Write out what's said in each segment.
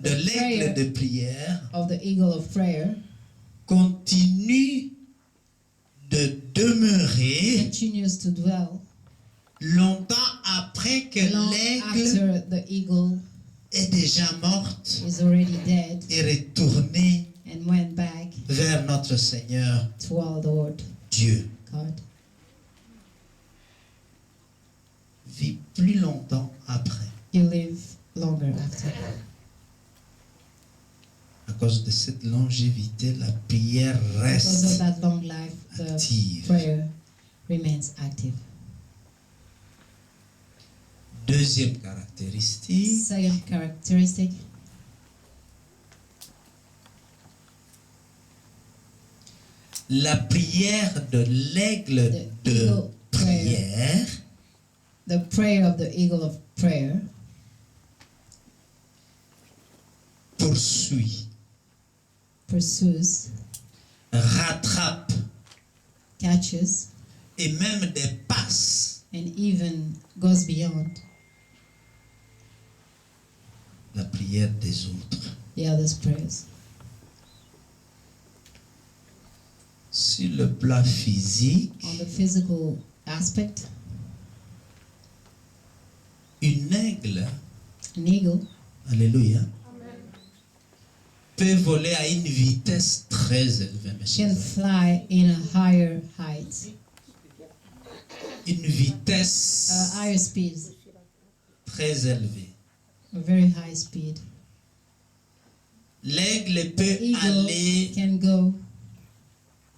de l'aigle de prière of the eagle of prayer continue de demeurer continues to dwell longtemps après que long l'aigle after the eagle est déjà morte is already dead et retournée and went back vers notre Seigneur to our Lord Dieu. God. Vit plus longtemps après. You live longer after. À cause de cette longévité, la prière Because of reste that long life, the active. prayer remains active. Deuxième caractéristique, Second characteristic, la prière de l'aigle The de eagle prière the prayer of the eagle of prayer poursuit, pursues, rattrape catches, et même dépasse and even goes beyond la prière des autres. the others' prayers. Sur le plan physique, On the physical aspect, une aigle, an eagle alléluia, peut voler à une vitesse très élevée, mes chers can amis. fly in a higher height, Une vitesse higher speed, très élevée. a very high speed. L'aigle peut Eagle aller, can go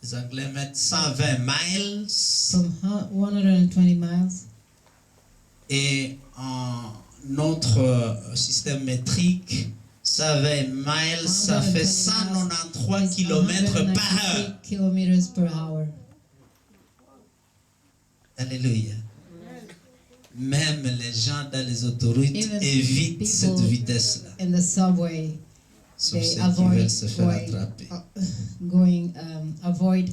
les Anglais mettent 120 miles, from 120 miles, et en notre système métrique, 120 miles, ça fait 193 km par heure. kilometers per hour. Alléluia. Même les gens dans les autoroutes Even évitent people cette vitesse-là. In the subway, Sauf they ceux qui avoid veulent se faire going, attraper. avoid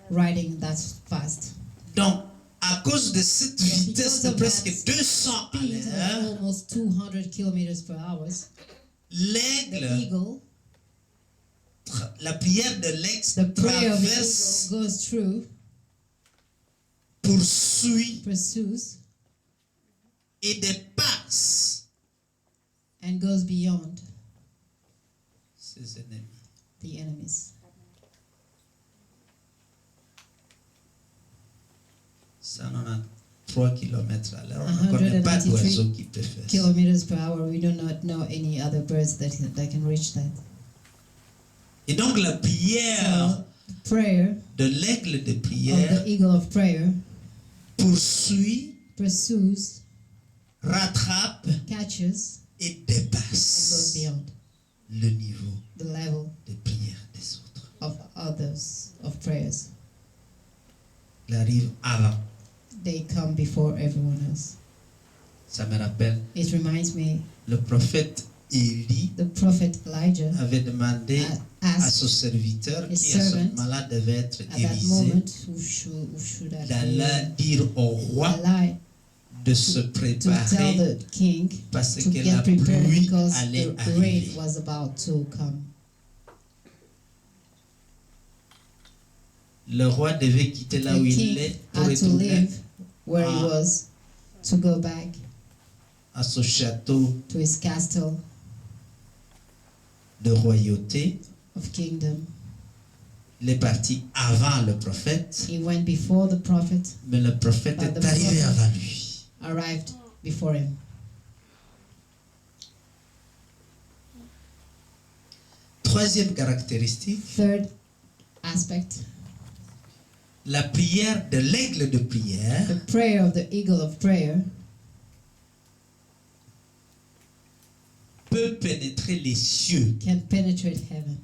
riding that fast. Donc, à cause de cette vitesse de Because of presque that 200 à Speed of l'heure, almost 200 kilometers per hour. The l'aigle, eagle, la prière de l'aigle the prayer of the traverse, eagle goes through, poursuit pursues, et dépasse and goes beyond ses ennemis. the enemies. 193 km à l'heure. On ne connaît pas d'oiseau qui peut faire ça. Kilometers per hour. We do not know any other birds that can reach that. Et donc la prière So, prayer de l'aigle de of prière the eagle of prayer poursuit, pursues, rattrape catches, et and goes dépasse beyond le niveau the level de prière des autres. of others of prayers. Il arrive avant. They come before everyone else. Ça me rappelle, It reminds me, le prophète Élie the prophet Elijah avait demandé à asked son serviteur his qui à ce servant moment-là devait être at that Élisée moment who should have d'aller dire au roi lie de se to tell préparer the king parce to que la get prepared pluie because allait the rain arriver. was about to come. Le roi devait quitter là où The il king est pour had to retourner leave where he was to go back à son château to his castle de royauté. of kingdom. Il est parti avant le prophète, He went before the prophet, mais le prophète But est the arrivé prophet- avant lui. arrived before him. Troisième caractéristique, Third aspect, la prière de l'aigle de prière the prayer of the eagle of prayer peut pénétrer les cieux. can penetrate heaven.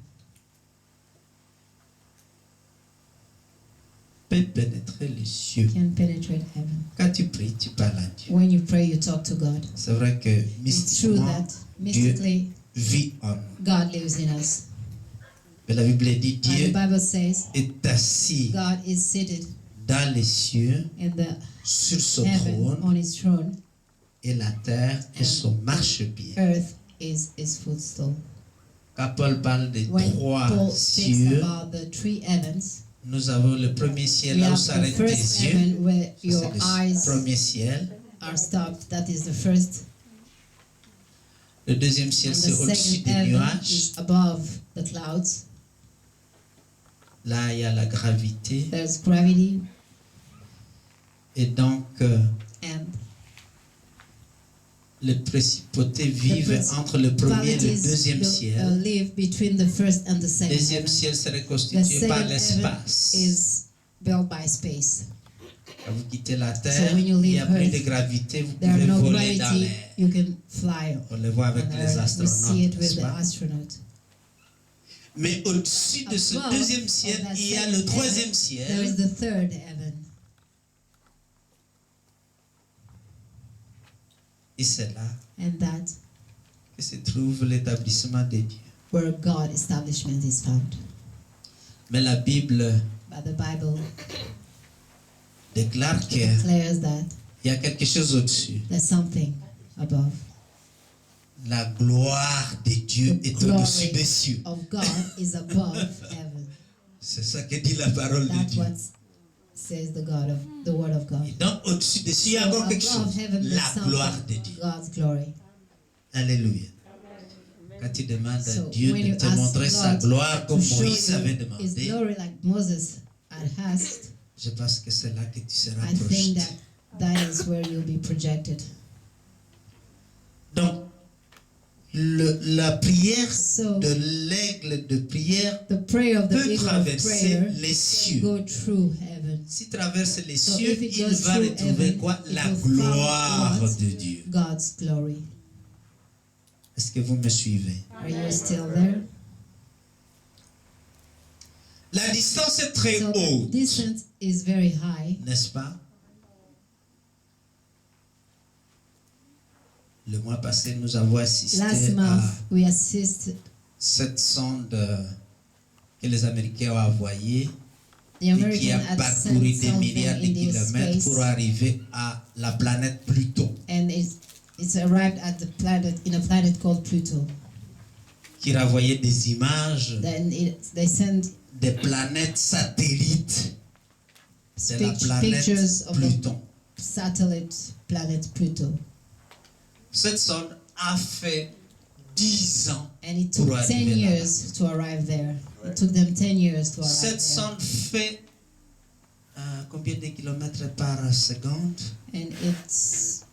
Peut pénétrer les cieux. Can penetrate heaven. Quand tu pries, tu parles à Dieu. When you pray, you talk to God. C'est vrai que It's true mystiquement, that mystically vit en nous. God lives in us. Mais la Bible dit And the Dieu Bible says est assis God is seated dans les cieux, in the sur son heaven trône, on his throne. et la terre est son marchepied. Earth is his footstool. Quand Paul parle de When trois Paul speaks cieux, about the three heavens, nous avons le premier ciel we là où have the s'arrêtent tes first yeux. heaven where Ça, your c'est le eyes premier ciel. are stopped. That is the first. Le deuxième ciel, And c'est the au-dessus second des heaven nuages. is above the clouds. Là, il y a la gravité. There's gravity, Et donc, and les principautés vivent entre le premier et le qualities deuxième ciel. live between the first and the Le second deuxième heaven. ciel serait The constitué par second heaven l'espace. is built by space. Quand vous quittez la terre, when you il n'y a leave plus Earth, de gravité, vous There are pouvez no voler dans gravity. l'air. You can fly On le voit avec on les Earth. We see it astronautes, with n'est-ce the pas? astronauts. Mais au-dessus de ce Above deuxième of ciel, that il y a second le troisième heaven, there is ciel. the third heaven. Et c'est là And that que se trouve l'établissement de Dieu. where God establishment is found. Mais la Bible But the Bible déclare qu'il declares that y a quelque chose au-dessus. there's something above. La gloire de Dieu The est glory au-dessus des cieux. of God is above heaven. C'est ça que dit la parole de That's Dieu. what says the word of God. Et donc au-dessus des cieux, il y a encore quelque Above chose. heaven, there's La gloire de something. Dieu. God's glory. Alléluia. Quand tu demandes à So Dieu when de you te ask montrer sa God gloire comme to show Moïse avait you His demandé, glory like Moses had asked, je pense que c'est là que tu seras I think projeté. that is where you'll be projected. Donc, la prière So de l'aigle de prière the prayer of the peut eagle of traverser prayer les cieux. go through heaven. S'il traverse les So cieux, if it il goes va through retrouver heaven, quoi? it La will find gloire what? de Dieu. God's glory. Est-ce que vous me suivez? Are you still there? La distance est très So the haute, distance is very high. n'est-ce pas? Le mois passé, nous avons assisté Last à month we assisted cette sonde que les Américains ont envoyée the et qui a American had parcouru sent des something milliards de in this kilomètres space, pour arriver à la planète Pluton, and it's arrived at the planet in a planet called Pluto. qui renvoyait des images Then they send des planètes satellites de la planète pictures of the Pluton. satellite planet Pluto, Cette sonde a fait 10 ans. and it Pour took 10 arriver years to arrive there. It took them 10 years to arrive Cette there. sonde fait combien de kilomètres par seconde? And it's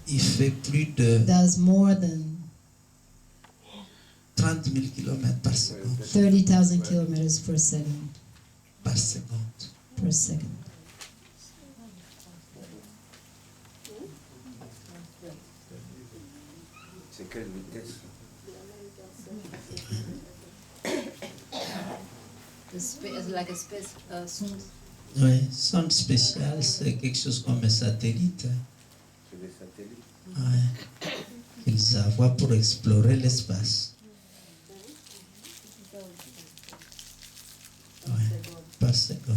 Il fait plus de does more than 30 000 kilomètres par seconde. 30,000 kilometers per second. Par seconde. Per second. C'est quelle vitesse? Like a space sonde. Oui, sonde spéciale, c'est quelque chose comme un satellite. C'est des satellites. Ouais. Qu'ils envoient pour explorer l'espace. Ouais, par seconde.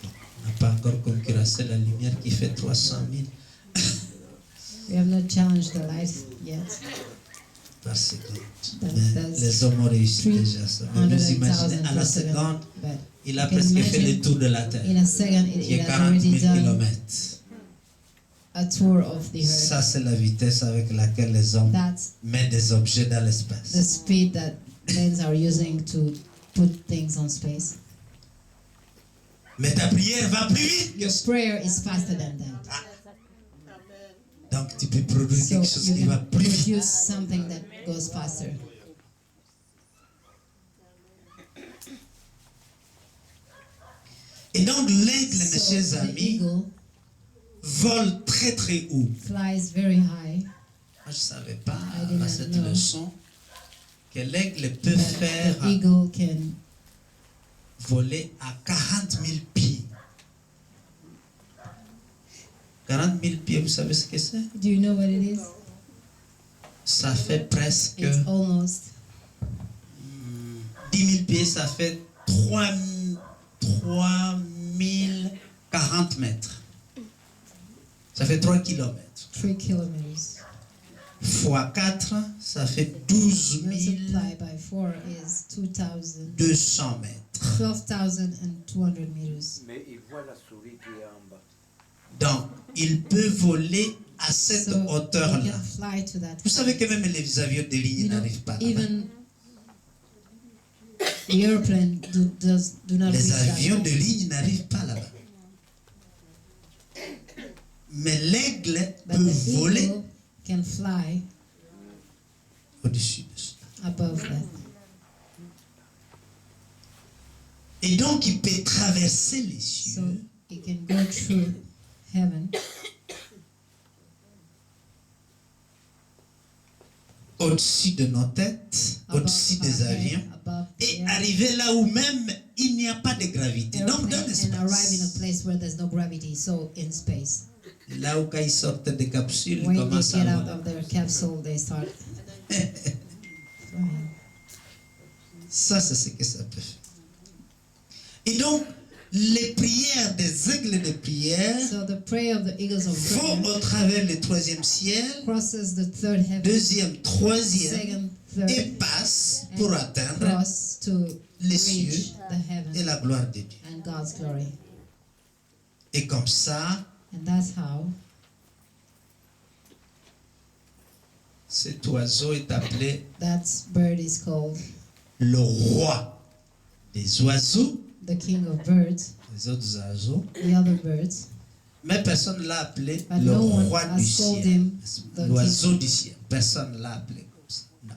On n'a pas encore concurrencé la lumière qui fait 300 000 We have not challenged the light yet. par seconde. That's Les hommes ont réussi déjà ça. Mais vous 100,000 imaginez, à la per seconde, second. But il a you can presque fait imagine le tour de la Terre, in a second qui it est has 40 000 already done kilomètres. a tour of the earth. Ça, c'est la vitesse avec laquelle les hommes That's mettent des objets dans the l'espace. speed that men are using to put things on space. Mais ta prière va plus vite. Your prayer is faster than that. Donc, tu peux produire So quelque chose you qui va can plus vite. produce something that goes faster. Et donc, l'aigle, mes So chers the amis, eagle vole très très haut. flies very high. Moi, je ne savais pas, I did à not cette know. leçon, que l'aigle peut But faire the eagle can voler à 40 000 pieds. 40 000 pieds, vous savez ce que c'est? do you know what it is? Ça fait presque It's almost 10 000 pieds, ça fait 3 040 mètres. Ça fait 3 kilomètres. 3 kilometers. Fois 4, ça fait 12 Multiply by 4 is 200 mètres. 12,200 meters. Mais il voit la souris qui est en bas. Donc, il peut voler à cette So he hauteur-là. can fly to that. Vous savez que même les avions de ligne You know, n'arrivent pas là-bas. even the airplane do not Les reach that avions de height. ligne n'arrivent pas là-bas. Mais l'aigle But peut the voler eagle can fly au-dessus de ça. above that. Et donc, il peut traverser les So cieux it can go through heaven au-dessus de nos têtes, above au-dessus our des head, avions, above the et air, arriver là où même il n'y a pas de gravité. Donc, dans airplane, and arrive in a l'espace. place where there's no gravity, so in space. Là où quand ils sortent des capsules, ils When they commencent get à out voler. of their capsule, they start flying. Ça, c'est ce que ça peut faire. Et donc, les prières des aigles de prière So the prayer of the eagles of vont prayer au travers le troisième ciel, crosses the third heaven, deuxième, troisième, second, et third, passe pour and atteindre cross to les reach cieux the et heaven la gloire de Dieu. and God's glory. Et comme ça, And that's how cet oiseau est appelé that bird is called le roi des oiseaux, the king of birds, les autres oiseaux, the other birds. mais personne ne l'a appelé But le no one roi has du called ciel, him the l'oiseau du ciel. Personne ne l'a appelé comme ça. Non.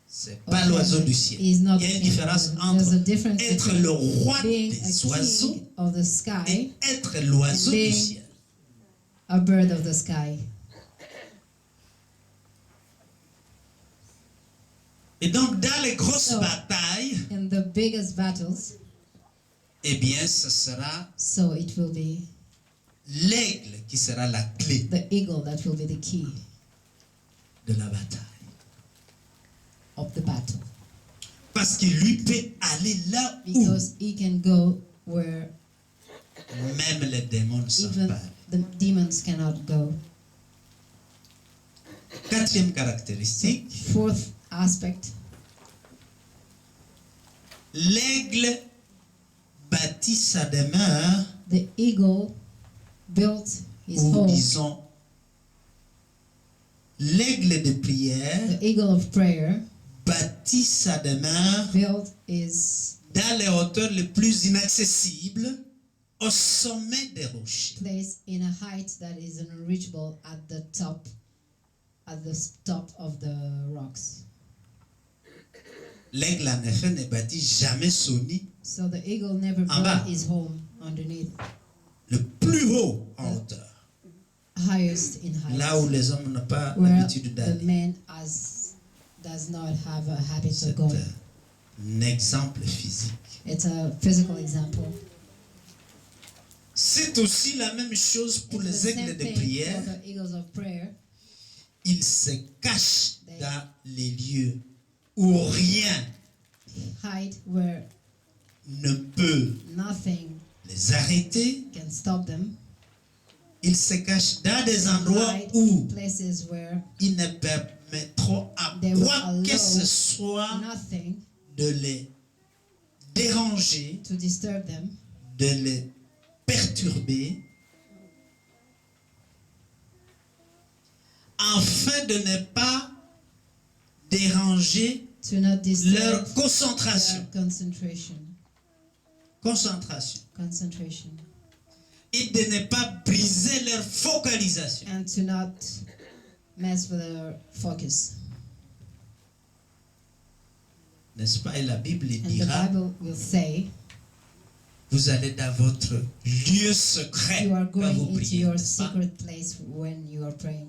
C'est pas Okay, l'oiseau du ciel. he's not Il y a une the king of différence birds. entre There's a difference être between le roi being des a oiseaux king of the et sky, être l'oiseau du being ciel. a bird of the sky. Et donc, dans les grosses So- batailles, In the biggest battles, eh bien, ce sera so it will be l'aigle qui sera la clé the eagle that will be the key de la bataille. of the battle. Parce qu'il lui peut aller là où Because he can go where même les démons ne savent even pas. the demons cannot go. Quatrième caractéristique, Fourth aspect, l'aigle bâtit sa demeure, the eagle built his ou home. disons, l'aigle de prière The eagle of prayer bâtit sa demeure built his dans les hauteurs les plus inaccessibles, au sommet des rochers. place in a height that is unreachable at the top of the rocks. L'aigle, en effet, ne bâtit jamais son nid So the eagle never En bas. built his home underneath, le plus haut en hauteur, highest in height, là où les hommes n'ont pas where l'habitude the d'aller. man does not have a habit C'est of going. un exemple physique. It's a physical example. C'est aussi la même chose pour It's les the aigles same de thing prière. for the eagles of prayer. Ils se cachent dans les lieux où rien Hide where ne peut nothing les arrêter. can stop them. Ils se cachent dans des They endroits hide où places where ils ne permettront à They will quoi que allow ce soit nothing de les déranger, to disturb them, de les perturber, afin de ne pas déranger to not disturb leur concentration. their concentration. Concentration. Et de ne pas briser leur focalisation. And to not mess with their focus. N'est-ce pas? Et la Bible And the dira, Bible will say, vous allez dans votre lieu secret you are quand going vous into priez, your n'est-ce pas? secret place when you are praying.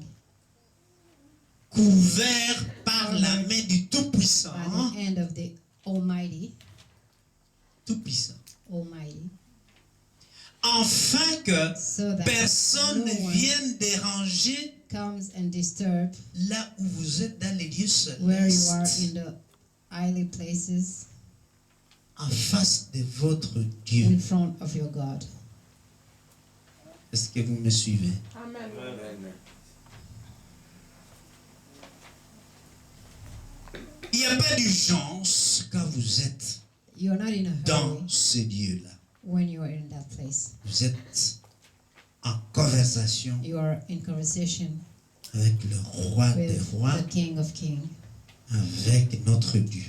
Couvert par la main du Tout-Puissant. By the hand of the Almighty, Tout-Puissant. Almighty, Afin que so that personne no ne one vienne déranger comes and disturb là où vous êtes dans les lieux where you are célestes, in the highly places en face de votre Dieu. in front of your God. Est-ce que vous me suivez? Amen. Il n'y a pas d'urgence quand vous êtes You're not in a dans hurry ce lieu-là. when you are in that place. Vous êtes en conversation You are in conversation avec le roi des with rois, the King of Kings, avec notre Dieu.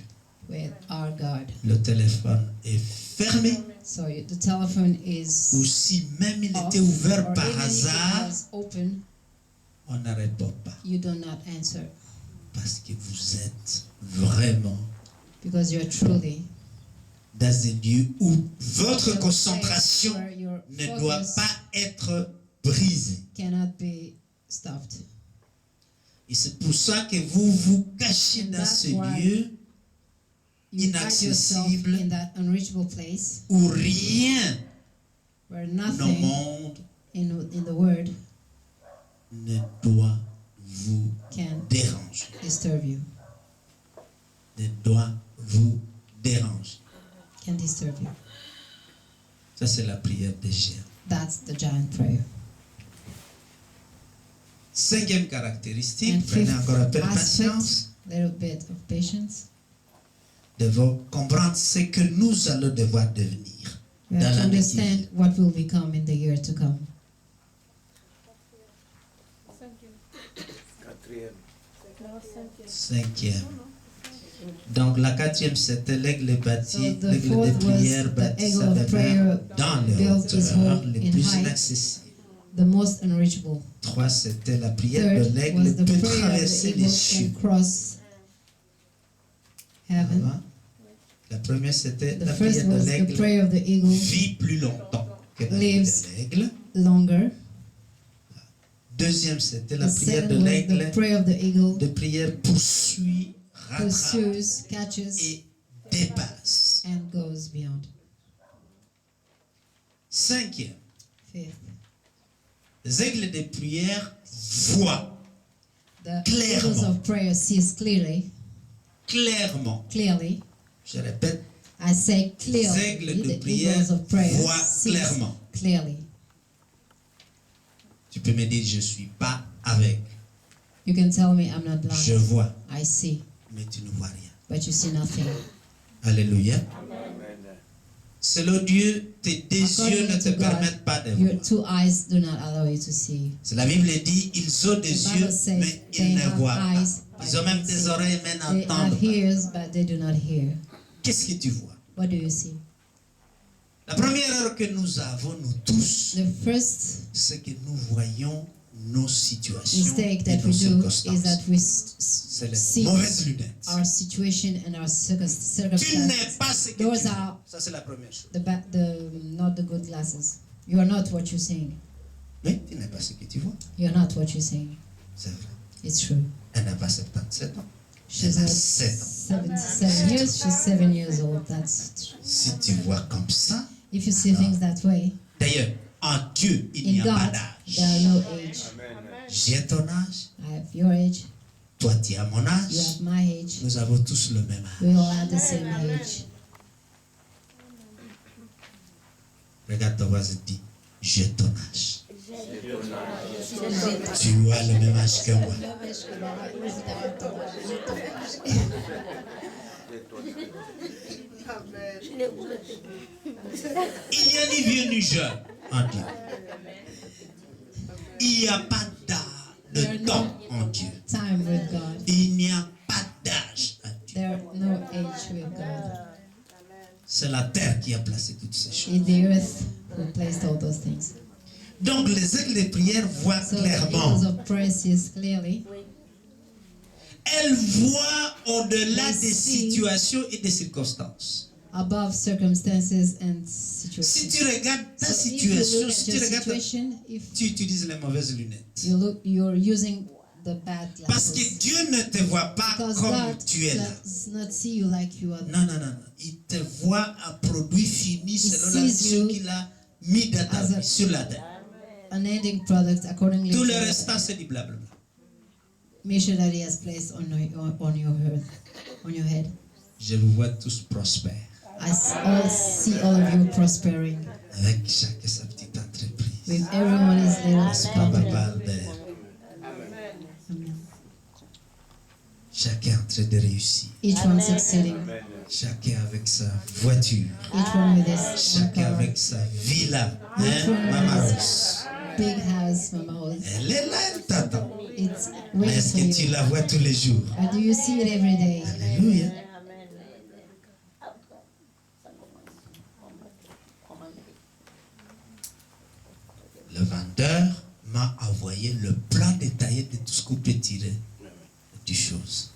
with our God. Le téléphone est fermé, So the telephone is ou si même il off, était ouvert or par even if it hasard, was open, on ne répond pas. you do not answer Parce que vous êtes vraiment because you're truly dans un lieu où votre in a place concentration where your ne doit focus pas être brisée. cannot be stopped. Et c'est pour ça que vous vous cachez And dans that's ce why lieu You find yourself inaccessible in that unreachable place où rien where au nothing monde in the world ne doit vous can déranger. disturb you, Ne doit vous déranger. can disturb you. Ça, c'est la prière des géants. That's the giant prayer. Cinquième caractéristique, And prenez fifth encore un peu de aspect, patience. little bit of patience. Devons comprendre ce que nous allons devoir devenir We dans have to l'année qui vient. understand what will become in the year to come. Quatrième. Cinquième. Donc la quatrième, c'était l'aigle bâti, So the l'aigle de fourth was prière the bâti eagle sa of demeure prayer dans les built his hauteurs home les in plus height. inaccessibles. The most unreachable. 3, c'était la prière Third de was l'aigle the peut prayer of the traverser les eagle cieux. can cross heaven. Avant. La première, c'était The la first prière de was the l'aigle prayer of the eagle vit plus longtemps que la prière lives de l'aigle. longer. Deuxième, c'était la The prière de second was l'aigle the prayer of the eagle de prière poursuit, rattrape pursues, catches, et dépasse. and goes beyond. Cinquième, Fifth, les aigles de prière voient the Clairement. eagles of prayer sees clearly. clearly, je répète, I say les clearly. aigles de The prière eagles of prayer voient sees clairement. clearly. Tu peux me dire, je ne suis pas avec. You can tell me I'm not Je blind. vois, I see, mais tu ne vois rien. but you see nothing. Alléluia. Amen. Selon Dieu, tes deux According yeux ne te to God, permettent pas de Your voir. 2 eyes do not allow you to see. C'est la Bible dit, ils ont des The yeux, Bible says mais they ils ne have voient pas. eyes, Ils ont même des oreilles, mais They n'entendent have pas. ears, but they do not hear. Qu'est-ce que tu vois? What do you see? La première erreur que nous avons, nous tous, The first c'est que nous voyons nos situations mistake et that nos we do is circonstances. that we C'est les see mauvaises lunettes. our situation and our Tu n'es circumstances. pas ce que tu Those vois. are Ça, c'est la première chose. not the good glasses. You are not what you're saying. Mais tu n'es pas ce que tu vois. You're not what you're saying. C'est vrai. It's true. Elle n'a pas 77 ans. She's Elle a not 7 ans. 77 years. She's 7 years old. That's true. Si tu vois comme ça, If you see things that way, d'ailleurs, en Dieu, il n'y in a pas God, d'âge. there are no age. Amen. J'ai ton âge, I have your age. toi tu as mon You âge, have my age. nous avons tous le même âge. We all have the same age. Regarde ton voisin et dis, j'ai ton âge. Tu as le même âge que moi. Il n'y a ni vieux ni jeune en Dieu. Il n'y a pas de temps en Dieu. Time with God. Il n'y a pas d'âge en Dieu. There no age with God. C'est la terre qui a placé toutes ces choses. It's the earth who placed all those things. Donc les aigles de prière voient So the clairement. eagles of prayer sees clearly. Elles voient au-delà They des see situations et des circonstances. Above circumstances and Si situations. tu regardes ta So if you look situation, at si tu your regardes, situation, if tu utilises les mauvaises lunettes. you're using the bad Parce que glasses. Dieu ne te voit pas Because comme God tu es là. does not see you like you are. Non, non, non, non. Il te voit un produit fini selon la sees mission you qu'il a mis dans ta as a- vie, sur la terre. An ending product accordingly Tout to le the restant, c'est du blabla. mission that He has placed on your head. Je vous vois tous prospères I see all of you prospering avec chaque sa petite entreprise. with everyone is little. N'est-ce pas, Papa Albert? Amen. Chacun en train de réussir. Each one succeeding. Chacun avec sa voiture. Each one with his own Chacun car. avec sa villa. Each Hein, one Maman with Rose? his big house, Mama Rose. Elle est là, elle t'attend. It's Mais waiting est-ce for que tu you. la vois tous les jours? But do you see it every day? Alléluia. Le vendeur m'a envoyé le plan détaillé de tout ce qu'on peut tirer du chose.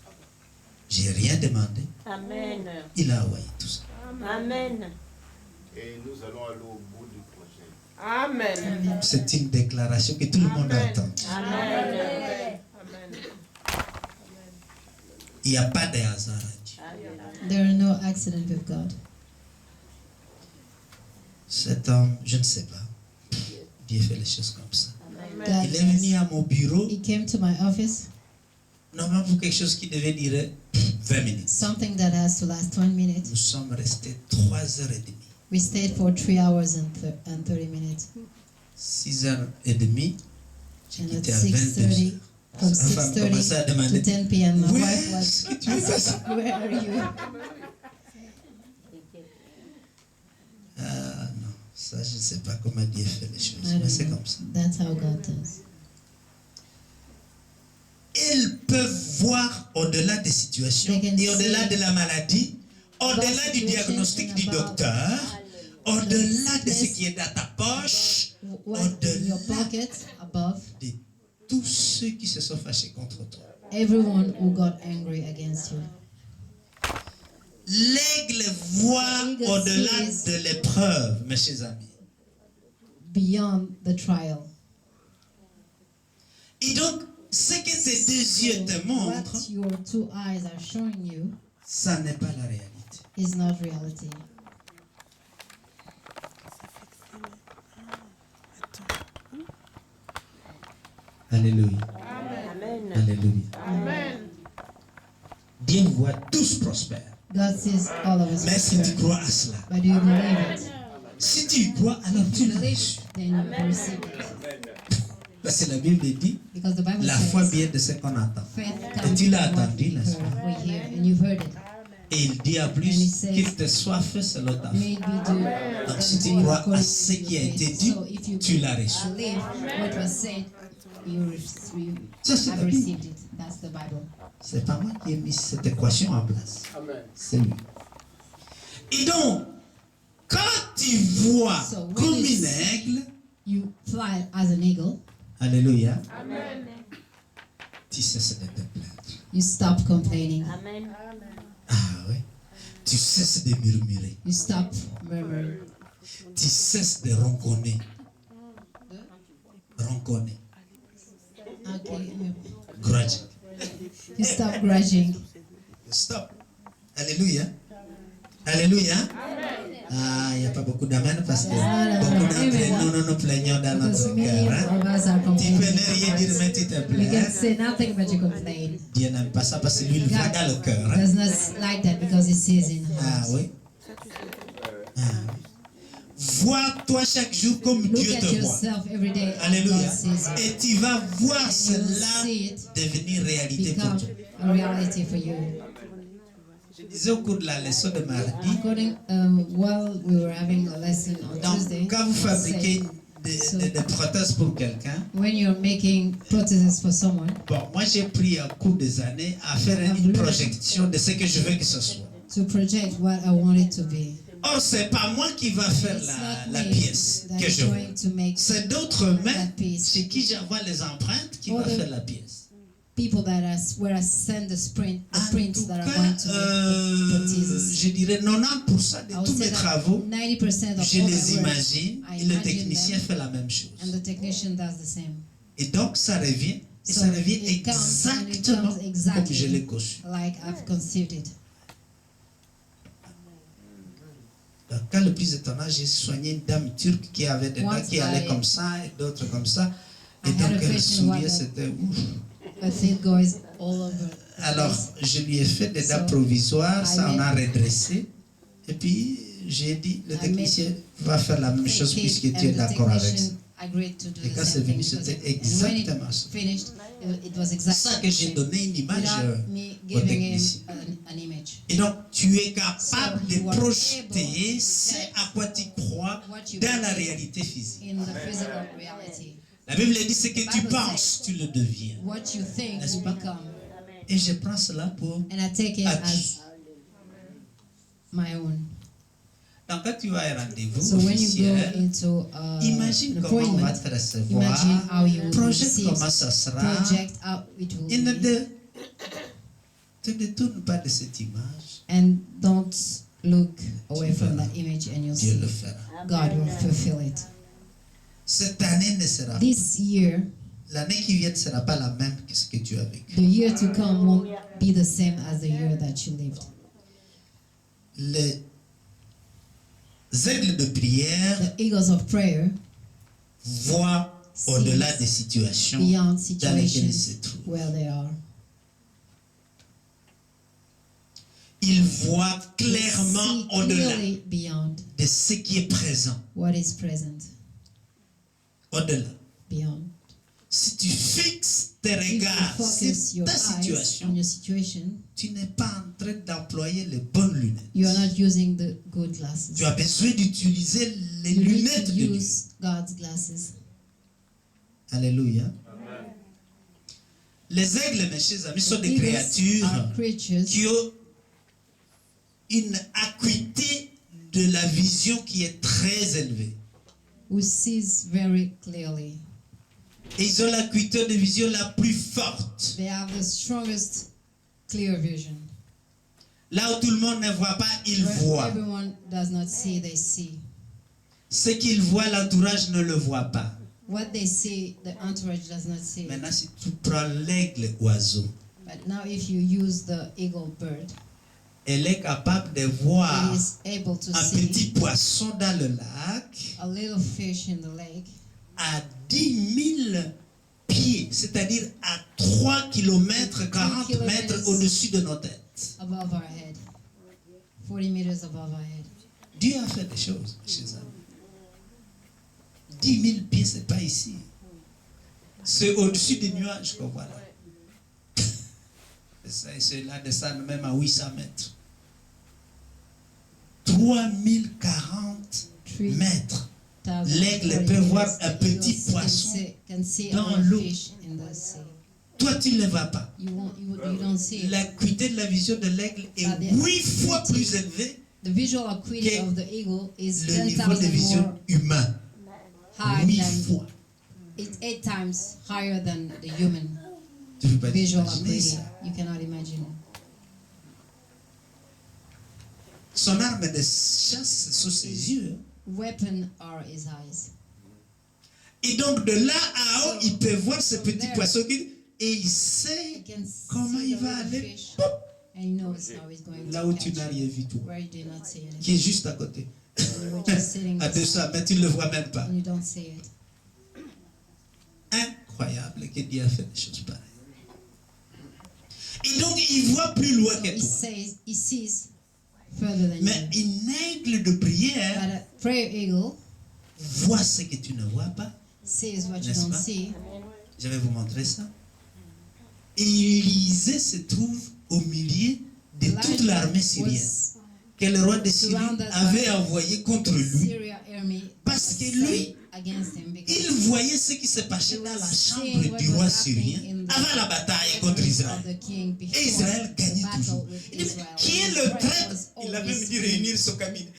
J'ai rien demandé. Amen. Il a envoyé tout ça. Amen. Et nous allons aller au bout du projet. Amen. C'est une déclaration que tout le monde attend. Amen. Il n'y a pas de hasard à Dieu. There are no accident with God. Cet homme, je ne sais pas. Dieu fait les choses comme ça. God Il est venu à mon bureau, He came to my office, normalement pour quelque chose qui devait durer 20 minutes. something that has to last 20 minutes. Nous sommes restés 3h30. We stayed for 3 hours and 30 minutes. 6h30, j'ai And at quitté à 6:30, 22h. from Ma femme commençait à 6:30 to demander 10 p.m., my Où wife est-ce was, que tu veux faire ça? where are you? Ah non, ça je ne sais pas comment Dieu fait les choses, I mais c'est don't know. comme ça. That's how God does. Ils peuvent voir au-delà des situations They can et au-delà see de la maladie, au-delà du situations diagnostic du and about docteur, au-delà de ce sickness, qui est dans ta poche, What in your au-delà pocket, above, de tous ceux qui se sont fâchés contre toi. everyone who got angry against you. L'aigle voit L'aigle au-delà sees de l'épreuve, mes chers amis. Beyond the trial. Et donc, ce que tes deux yeux te montrent, What your two eyes are showing you ça n'est pas la réalité. is not reality. Alléluia. Amen. Alléluia. Dieu voit tous prospères. God sees all of us. Mais si tu crois à cela, But do you believe it? si tu y crois, alors tu l'as Believe reçu. it, then you receive it. Parce que la Bible dit, Because the Bible la foi says vient de ce qu'on attend. faith Et comes tu l'as from what entendu, n'est-ce pas? we hear, and you've heard it. Et il dit en And he plus says, qu'il te soit fait selon ta foi. May it be do Donc si tu and be crois à according ce to qui a your été faith. dit, So if you tu l'as reçu. believe what was said, you Ça, c'est la have Bible. received it. That's the Bible. C'est pas moi qui ai mis cette équation en place. Amen. C'est lui. Et donc, quand tu vois So when comme you une see- aigle, You fly as an eagle. alléluia, tu cesses de te plaindre. You stop complaining. Amen. Ah oui. Tu cesses de murmurer. You stop murmuring. Tu cesses de ronconner. Ronconner. Okay. Grudge. You stop grudging. Stop. Alléluia. Alléluia. Ah, il n'y a pas beaucoup d'amen parce que beaucoup d'entre nous nous plaignons dans Because notre many cœur. Hein? of us are Tu peux complaining. ne rien dire, mais tu te You can plains. say nothing but you complain. Dieu n'aime pas ça parce que lui, il voit dans le cœur. Hein? Does not like that because he sees in the Ah heart. oui. Ah, oui. Vois-toi chaque jour comme Look Dieu at te voit. yourself every day as Alléluia. God sees you. Et tu vas voir And you cela will see it devenir réalité pour become toi. a reality for you. Je disais au cours de la leçon de mardi, According, while we were having a lesson on Tuesday, donc, quand vous fabriquez said, des prothèses pour quelqu'un, when you're making protheses for someone, bon, moi j'ai pris un cours des années à faire une projection de ce que je veux que ce soit. to project what I want it to be. Or, c'est pas moi qui va faire It's not la me pièce that que is je veux. going to make C'est d'autres mains that piece. chez qui j'envoie les empreintes qui vont Other faire la pièce. people that are where I send the En prints tout that are cas, going to make the prostheses. je dirais 90% de I would tous say mes that travaux, 90% of je all les my work, imagine I et le imagine technicien them, fait la même chose. and the technician does the same. Et donc ça revient, et So ça revient it comes and it exactement comes comme exactly je l'ai conçu. like I've conceived it. Donc, quand le plus étonnant, j'ai soigné une dame turque qui avait des dents Once qui allaient I- comme ça et d'autres comme ça. Et I had donc a elle patient who souriait, had c'était ouf. But it goes all over. the Alors, place. je lui ai fait des dents So, provisoires, ça I on a made- redressé. Et puis, j'ai dit, le I technicien va faire la même chose Take puisque it, tu es and the d'accord avec ça. technician, agreed to do Et the quand c'est same thing. venu, Because c'était and when exactement it ça. finished, it was C'est exactly ça que the j'ai same. donné une image Without me au giving him technicien. an image. Et donc, tu es capable So de you are projeter able to ce project à quoi tu crois what you dans la believe réalité physique. In the physical reality. La Bible dit ce que tu Bible penses, tu le deviens. What you think, N'est-ce you pas? become. Et je prends cela pour And I take it acquis. as my own. Donc, quand tu vas à un rendez-vous So when you go officiel, into imagine an comment on va appointment, te recevoir, imagine how you will projette receive, comment ça sera, project how it will et ne be, te détourne pas de cette image. and don't look away Tu from verras. that image, and you'll Dieu see le fera. God will fulfill it. Cette année ne sera pas. This year, L'année qui vient ne sera pas la même que ce que tu as vécu. the year to come won't be the same as the year that you lived. Les aigles de prière The eagles of prayer voient au-delà des situations beyond dans lesquelles ils se situations trouvent. where they are. Ils voient They clairement see au-delà clearly beyond de ce qui est présent. what is present, Au-delà. beyond. Si tu fixes tes If you regards focus sur your ta eyes on situation, your situation, tu n'es pas en train d'employer les bonnes lunettes. you are not using the good glasses. Tu as besoin d'utiliser les You need lunettes to de Dieu. use God's glasses. Alléluia. Les aigles, mes chers amis, sont The des eagles créatures are creatures qui ont une acuité de la vision qui est très élevée. who sees very clearly. Et ils ont l'acuité de vision la plus forte. They have the strongest clear vision. Là où tout le monde ne voit pas, ils Where voient. everyone does not see, they see. Ce qu'ils voient, l'entourage ne le voit pas. What they see, the entourage does not see. Maintenant, si tu prends l'aigle oiseau, But now if you use the eagle bird, elle est capable de voir it is able to un see petit poisson dans le lac a little fish in the lake à 10 000 pieds, c'est-à-dire à 3 km, 40 mètres au-dessus de nos têtes. above our head, 40 meters above our head. Dieu a fait des choses chez eux. 10 000 pieds, ce n'est pas ici. C'est au-dessus des nuages qu'on voit là. Et ceux-là descendent même à 800 mètres. 3040 mètres. L'aigle peut voir un petit poisson can see dans a little l'eau. fish in the sea. Toi, tu ne le vois pas. You don't see it. L'acuité de la vision de l'aigle est Ah, 8 fois plus élevée The visual acuity que of the eagle is le niveau de 10,000 vision more humain. high 8 than fois. it's 8 times higher than the human Tu ne peux pas visual imaginer acuity. ça. You cannot imagine. Son arme de chasse, ce sont ses yeux. Weapon are his eyes. Et donc, de là à haut, il peut voir ce petit poisson et il He sait can comment see il the va little aller. fish, and he knows how he's going Là to où tu catch n'as rien vu, toi. where you do not see it. Qui est juste à côté. You were just sitting À 200 mètres, tu ne le vois même pas. and you don't see it. Incroyable que Dieu a fait des choses pareilles. Et donc, il voit plus loin que toi. He sees further than Mais you. une aigle de prière But a prayer eagle voit ce que tu ne vois pas. sees what you N'est-ce don't pas? see. Je vais vous montrer ça. Élisée se trouve au milieu de toute l'armée syrienne was que le roi de Syrie surrounded avait by envoyé contre lui. Syria army Parce que was lui, sent against him because il voyait ce qui se passait dans la chambre du roi syrien avant la bataille contre Israël. of the king before Et Israël gagnait the battle toujours. with Il dit, Israel. qui est le Israel traître? was Il a même always dit réunir son cabinet.